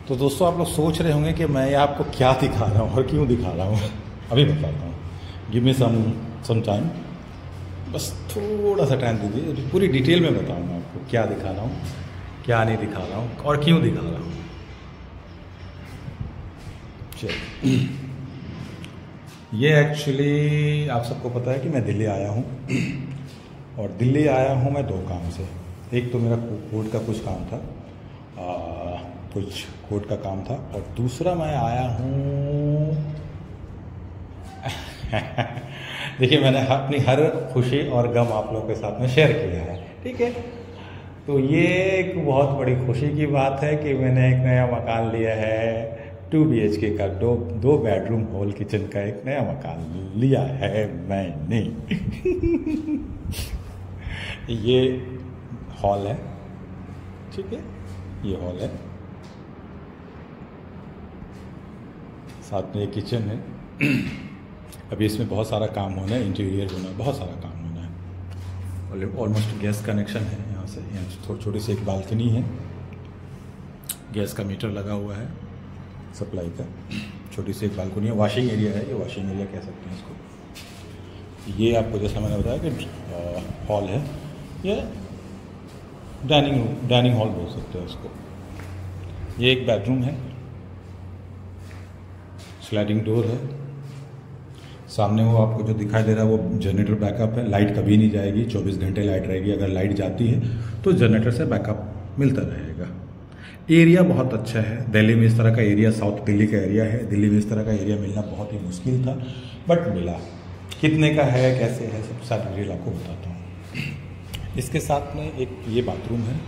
तो दोस्तों आप लोग सोच रहे होंगे कि मैं ये आपको क्या दिखा रहा हूँ और क्यों दिखा रहा हूँ। अभी बताता हूँ, गिव मी सम टाइम, बस थोड़ा सा टाइम दीजिए, पूरी डिटेल में बताऊँगा आपको क्या दिखा रहा हूँ, क्या नहीं दिखा रहा हूँ और क्यों दिखा रहा हूँ। चलिए, ये एक्चुअली आप सबको पता है कि मैं दिल्ली आया हूँ और दिल्ली आया हूँ मैं 2 काम से। एक तो मेरा कोर्ट का कुछ काम था, कुछ कोर्ट का काम था, और दूसरा मैं आया हूँ देखिए, मैंने अपनी हर खुशी और गम आप लोगों के साथ में शेयर किया है, ठीक है। तो ये एक बहुत बड़ी खुशी की बात है कि मैंने एक नया मकान लिया है, 2 BHK का, दो बेडरूम हॉल किचन का एक नया मकान लिया है मैंने ये हॉल है, ठीक है, ये हॉल है, साथ में एक किचन है। अभी इसमें बहुत सारा काम होना है, इंटीरियर होना है, बहुत सारा काम होना है। ऑलमोस्ट गैस कनेक्शन है यहाँ से, यहाँ छोटी सी एक बालकनी है, गैस का मीटर लगा हुआ है सप्लाई का, छोटी सी एक बालकनी है, वॉशिंग एरिया है, ये वॉशिंग एरिया कह सकते हैं इसको। ये आपको जैसा मैंने बताया कि हॉल है, ये डाइनिंग हॉल बोल सकते हैं इसको। ये एक बेडरूम है, स्लाइडिंग डोर है, सामने वो आपको जो दिखाई दे रहा है वो जनरेटर बैकअप है। लाइट कभी नहीं जाएगी, 24 घंटे लाइट रहेगी। अगर लाइट जाती है तो जनरेटर से बैकअप मिलता रहेगा। एरिया बहुत अच्छा है, दिल्ली में इस तरह का एरिया, साउथ दिल्ली का एरिया है, दिल्ली में इस तरह का एरिया मिलना बहुत ही मुश्किल था, बट मिला। कितने का है, कैसे है, सब सारी डिटेल आपको बताता हूँ। इसके साथ में एक ये बाथरूम है,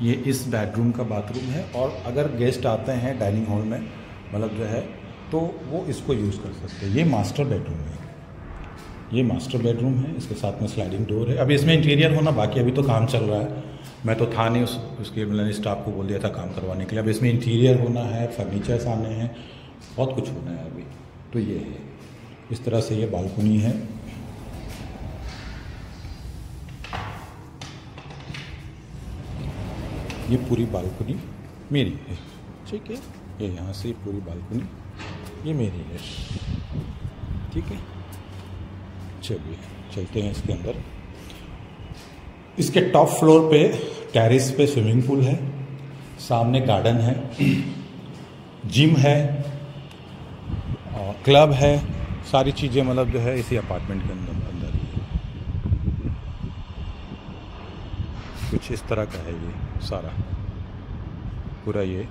ये इस बेडरूम का बाथरूम है, और अगर गेस्ट आते हैं डाइनिंग हॉल में, मतलब जो है, तो वो इसको यूज़ कर सकते हैं। ये मास्टर बेडरूम है, ये मास्टर बेडरूम है, इसके साथ में स्लाइडिंग डोर है। अभी इसमें इंटीरियर होना बाकी, अभी तो काम चल रहा है, मैं तो था नहीं, उसके मैंने स्टाफ को बोल दिया था काम करवाने के लिए। अब इसमें इंटीरियर होना है, फर्नीचर सामने है, बहुत कुछ होना है अभी। तो ये है, इस तरह से ये बालकनी है। ये पूरी बालकनी मेरी है, ठीक है, ये यहाँ से पूरी बालकनी ये मेरी है, ठीक है। चलिए चलते हैं इसके अंदर। इसके टॉप फ्लोर पे टेरेस पे स्विमिंग पूल है, सामने गार्डन है, जिम है, और क्लब है, सारी चीज़ें मतलब जो है इसी अपार्टमेंट के अंदर कुछ इस तरह का है। ये सारा पूरा ये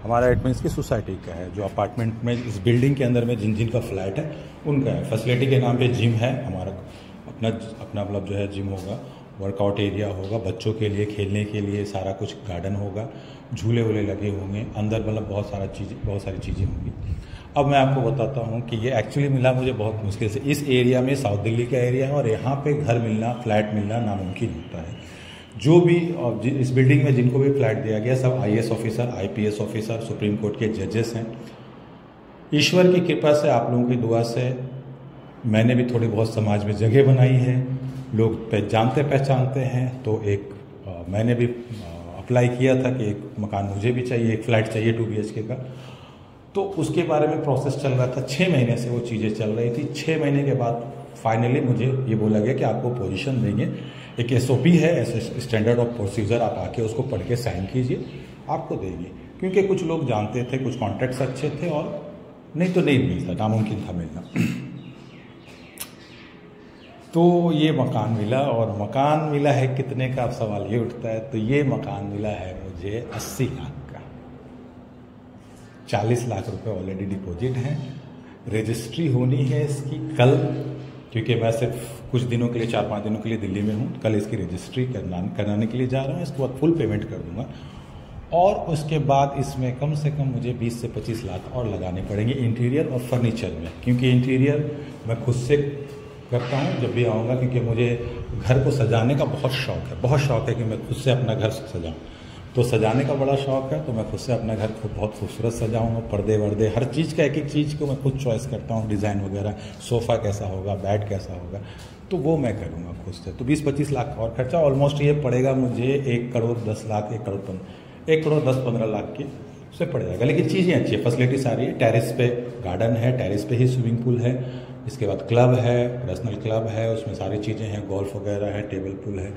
हमारा इट मीन्स की सोसाइटी का है, जो अपार्टमेंट में इस बिल्डिंग के अंदर में जिनका फ्लैट है उनका है। फैसिलिटी के नाम पे जिम है, हमारा अपना मतलब जो है जिम होगा, वर्कआउट एरिया होगा, बच्चों के लिए खेलने के लिए सारा कुछ, गार्डन होगा, झूले वूले लगे होंगे अंदर, मतलब बहुत सारी चीज़ें होंगी। अब मैं आपको बताता हूँ कि ये एक्चुअली मिला मुझे बहुत मुश्किल से। इस एरिया में साउथ दिल्ली का एरिया है और यहाँ पे घर मिलना, फ्लैट मिलना नामुमकिन होता है। जो भी इस बिल्डिंग में जिनको भी फ्लैट दिया गया सब IAS officer, IPS officer, supreme court के जजेस हैं। ईश्वर की कृपा से, आप लोगों की दुआ से मैंने भी थोड़ी बहुत समाज में जगह बनाई है, लोग जानते पहचानते हैं। तो एक मैंने भी अप्लाई किया था कि एक मकान मुझे भी चाहिए, एक फ्लैट चाहिए 2 BHK का। तो उसके बारे में प्रोसेस चल रहा था, 6 महीने से वो चीज़ें चल रही थी। 6 महीने के बाद फाइनली मुझे ये बोला गया कि आपको पोजीशन देंगे, एक SOP है, स्टैंडर्ड ऑफ प्रोसीजर, आप आके उसको पढ़ के साइन कीजिए, आपको देंगे। क्योंकि कुछ लोग जानते थे, कुछ कॉन्ट्रैक्ट्स अच्छे थे, और नहीं तो नहीं मिलता, नामुमकिन था मिलना। तो ये मकान मिला, और मकान मिला है कितने का, अब सवाल ये उठता है। तो ये मकान मिला है मुझे 80 लाख का, 40 लाख रुपए ऑलरेडी डिपॉजिट है। रजिस्ट्री होनी है इसकी कल, क्योंकि मैं सिर्फ कुछ दिनों के लिए, 4-5 दिनों के लिए दिल्ली में हूँ। कल इसकी रजिस्ट्री कराने के लिए जा रहा हूँ, इसके बाद फुल पेमेंट कर दूंगा, और उसके बाद इसमें कम से कम मुझे 20 से 25 लाख और लगाने पड़ेंगे इंटीरियर और फर्नीचर में। क्योंकि इंटीरियर मैं खुद से करता हूँ जब भी आऊँगा, क्योंकि मुझे घर को सजाने का बहुत शौक़ है, बहुत शौक़ है कि मैं खुद से अपना घर सजाऊँ। तो सजाने का बड़ा शौक है, तो मैं खुद से अपना घर खूब बहुत खूबसूरत सजाऊंगा। पर्दे वर्दे हर चीज़ का, एक एक चीज़ को मैं खुद चॉइस करता हूँ, डिज़ाइन वगैरह, सोफ़ा कैसा होगा, बेड कैसा होगा, तो वो मैं करूँगा खुद से। तो 20-25 लाख का और खर्चा ऑलमोस्ट ये पड़ेगा मुझे 1 करोड़ 10 लाख, 1 करोड़ 10-15 लाख की से पड़ जाएगा। लेकिन चीज़ें अच्छी है, फैसिलिटी सारी है। टेरेस पे गार्डन है, टेरेस पे ही स्विमिंग पूल है, इसके बाद क्लब है, पर्सनल क्लब है, उसमें सारी चीज़ें हैं, गोल्फ वगैरह है, टेबल पूल है,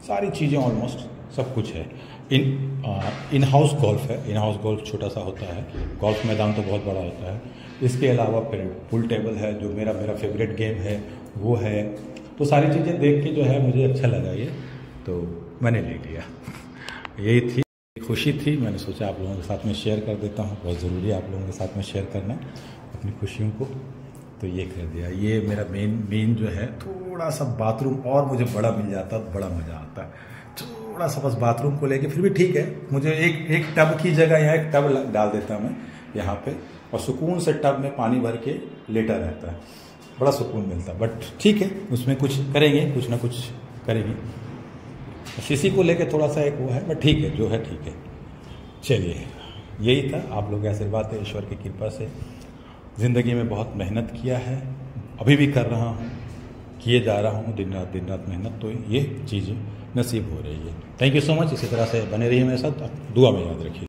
सारी चीज़ें ऑलमोस्ट सब कुछ है। इन हाउस गोल्फ है, इन हाउस गोल्फ छोटा सा होता है, गोल्फ मैदान तो बहुत बड़ा होता है। इसके अलावा फिर पूल टेबल है, जो मेरा फेवरेट गेम है वो है। तो सारी चीज़ें देख के जो है मुझे अच्छा लगा ये, तो मैंने ले लिया। यही थी, खुशी थी, मैंने सोचा आप लोगों के साथ में शेयर कर देता हूँ। बहुत ज़रूरी है आप लोगों के साथ में शेयर करना अपनी खुशियों को, तो ये कर दिया। ये मेरा मेन जो है, थोड़ा सा बाथरूम और मुझे बड़ा मिल जाता तो बड़ा मज़ा आता। थोड़ा सा बस बाथरूम को लेके, फिर भी ठीक है, मुझे एक टब की जगह यहाँ एक टब डाल देता मैं यहाँ पे, और सुकून से टब में पानी भर के लेटा रहता है, बड़ा सुकून मिलता है। बट ठीक है, उसमें कुछ करेंगे, कुछ ना कुछ करेंगे। इसी को लेके थोड़ा सा एक वो है, बट ठीक है, जो है ठीक है। चलिए, यही था। आप लोग आशीर्वाद है, ईश्वर की कृपा से ज़िंदगी में बहुत मेहनत किया है, अभी भी कर रहा हूँ, किए जा रहा हूँ दिन रात मेहनत, तो ये चीज़ें नसीब हो रही है। Thank you so much. इसी तरह से बने रहिए मेरे साथ, दुआ में याद रखिए।